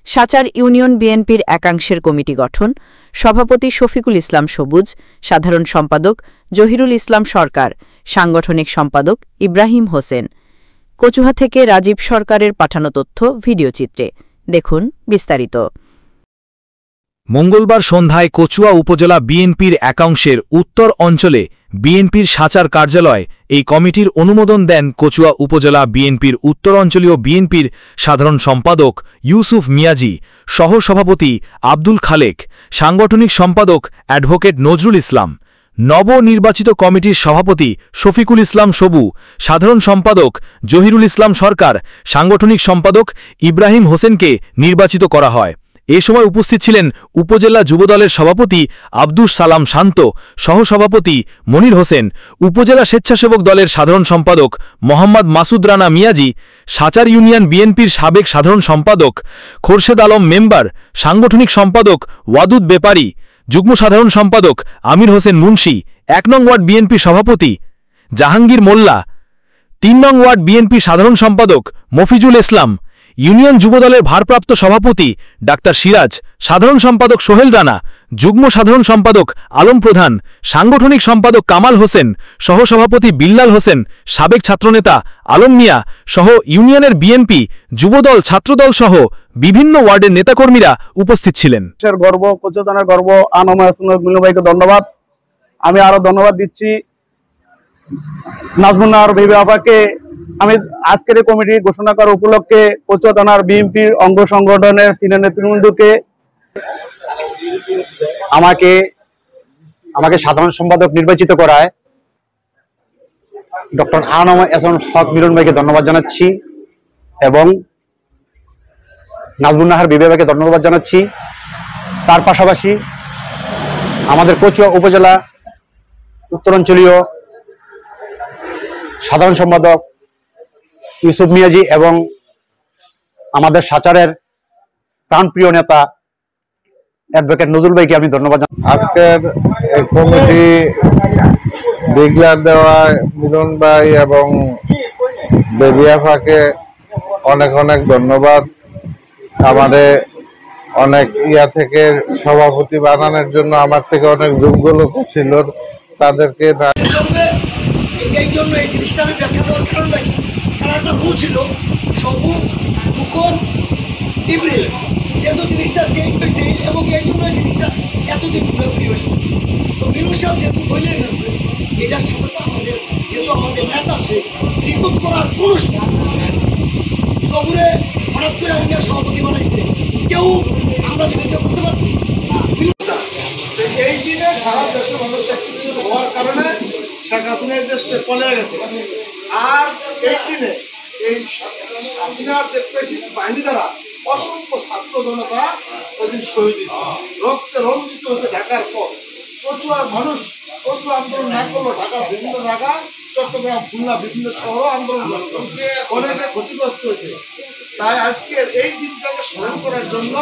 Sachar union বিএনপির একাংশের committee গঠন, সভাপতি শফিকুল ইসলাম সবুজ, সাধারণ সম্পাদক জহিরুল ইসলাম সরকার, সাংগঠনিক সম্পাদক ইব্রাহিম হোসেন। কচুয়া থেকে রাজীব সরকারের পাঠানো তথ্য ভিডিওচিত্রে দেখুন বিস্তারিত। মঙ্গলবার সন্ধ্যায় কচুয়া উপজেলা বিএনপির একাংশের উত্তর অঞ্চলে বিএনপির সাচার কার্যালয় এই কমিটির অনুমোদন দেন কচুয়া উপজেলা বিএনপির উত্তরাঞ্চলীয় বিএনপির সাধারণ সম্পাদক ইউসুফ মিয়াজি, সহসভাপতি আব্দুল খালেক, সাংগঠনিক সম্পাদক অ্যাডভোকেট নজরুল ইসলাম, নবনির্বাচিত কমিটির সভাপতি শফিকুল ইসলাম সবু, সাধারণ সম্পাদক জহিরুল ইসলাম সরকার, সাংগঠনিক সম্পাদক ইব্রাহিম হোসেনকে নির্বাচিত করা হয়। এ সময় উপস্থিত ছিলেন উপজেলা যুবদলের সভাপতি আব্দুস সালাম শান্ত, সহসভাপতি মনির হোসেন, উপজেলা স্বেচ্ছাসেবক দলের সাধারণ সম্পাদক মোহাম্মদ মাসুদ রানা মিয়াজি, সাচার ইউনিয়ন বিএনপির সাবেক সাধারণ সম্পাদক খোরশেদ আলম মেম্বার, সাংগঠনিক সম্পাদক ওয়াদুদ বেপারি, যুগ্ম সাধারণ সম্পাদক আমির হোসেন মুন্সি, ১ নং ওয়ার্ড বিএনপি সভাপতি জাহাঙ্গীর মোল্লা, ৩ নং ওয়ার্ড বিএনপি সাধারণ সম্পাদক মফিজুল ইসলাম, ইউনিয়ন যুবদলের ভারপ্রাপ্ত সভাপতি ডাক্তার সিরাজ, সাধারণ সম্পাদক সোহেল রানা, যুগ্ম সাধারণ সম্পাদক আলম প্রধান, সাংগঠনিক সম্পাদক কামাল হোসেন, সহসভাপতি বিল্লাল হোসেন, সাবেক ছাত্রনেতা আলম মিয়া সহ ইউনিয়নের বিএনপি, যুবদল, ছাত্রদল সহ বিভিন্ন ওয়ার্ডের নেতাকর্মীরা উপস্থিত ছিলেন। গর্ব, কচুয়া গর্ব, ভাইকে ধন্যবাদ। আমি আরো ধন্যবাদ দিচ্ছি নাজমুন্নাহর বিবি আপাকে। আমি আজকের এই কমিটি ঘোষণা করার উপলক্ষে কচুয়া থানার বিএনপির অঙ্গ সংগঠনের সিনিয়র নেতৃবৃন্দকে আমাকে সাধারণ সম্পাদক নির্বাচিত করায় ডক্টর আনম এহসান হক মিলন ভাইকে ধন্যবাদ জানাচ্ছি এবং নাজমুন্নাহর বিবি আপাকে ধন্যবাদ জানাচ্ছি। তার পাশাপাশি আমাদের কচুয়া উপজেলা উত্তরাঞ্চলীয় সাধারণ সম্পাদক ইউসুফ মিয়াজি এবং আমাদের সাচারের প্রাণপ্রিয় নেতা অ্যাডভোকেট নজরুল ভাইকে আমি ধন্যবাদ জানাই। আজকের এই কমিটি ডিক্লেয়ার দেওয়া মিলন ভাই এবং বেবিয়াফাকে অনেক অনেক ধন্যবাদ। আমাদের অনেক থেকে সভাপতি বানানোর জন্য আমার থেকে অনেক যোগ্য লোক ছিল, তাদেরকে এই জন্য এই জিনিসটা আমি ব্যাখ্যা দেওয়ার কারণ নাই, কারণ একটা ভুল ছিল। সবু দুকন ইব্রিল যেহেতু জিনিসটা চেঞ্জ হয়েছে এবং এই জন্য এই জিনিসটা এতদিন পুরোপুরি হয়েছে। তো মিলন সাহেব যেহেতু বলে ফেলছে, এটার সাথে তো আমাদের যেহেতু আমাদের নেতা সে বিপদ করার কোনো সবুরে হঠাৎ করে আমি সভাপতি বানাইছে, কেউ আমরা বিরোধিতা করতে পারছি। এই দিনে সারা দেশের মানুষ একত্রিত হওয়ার কারণে শেখ হাসিনার দেশ পলে গেছে। আর এই দিনে এই হাসিনার যে প্রেসিড বাহিনী দ্বারা অসংখ্য ছাত্র জনতা ওইদিন শহীদ হয়েছে, রক্তে রঞ্জিত হয়েছে। ঢাকার পর কচুয়ার মানুষ কচুয়া আন্দোলন না করলো, ঢাকার বিভিন্ন জায়গা, চট্টগ্রাম, খুলনা, বিভিন্ন শহরও আন্দোলন করলো, অনেকে ক্ষতিগ্রস্ত হয়েছে। তাই আজকের এই দিনটাকে স্মরণ করার জন্য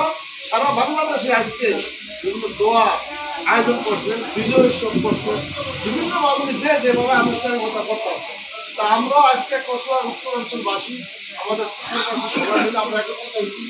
সারা বাংলাদেশে আজকে বিভিন্ন দোয়া আয়োজন করছেন, বিজয় উৎসব করছেন, বিভিন্ন মানুষ যে যেভাবে আনুষ্ঠানিকতা করতে আছে। তা আমরাও আজকে কচুয়া উত্তরাঞ্চলবাসী আমাদের সবাই মিলে আমরা একত্রিত হয়েছি।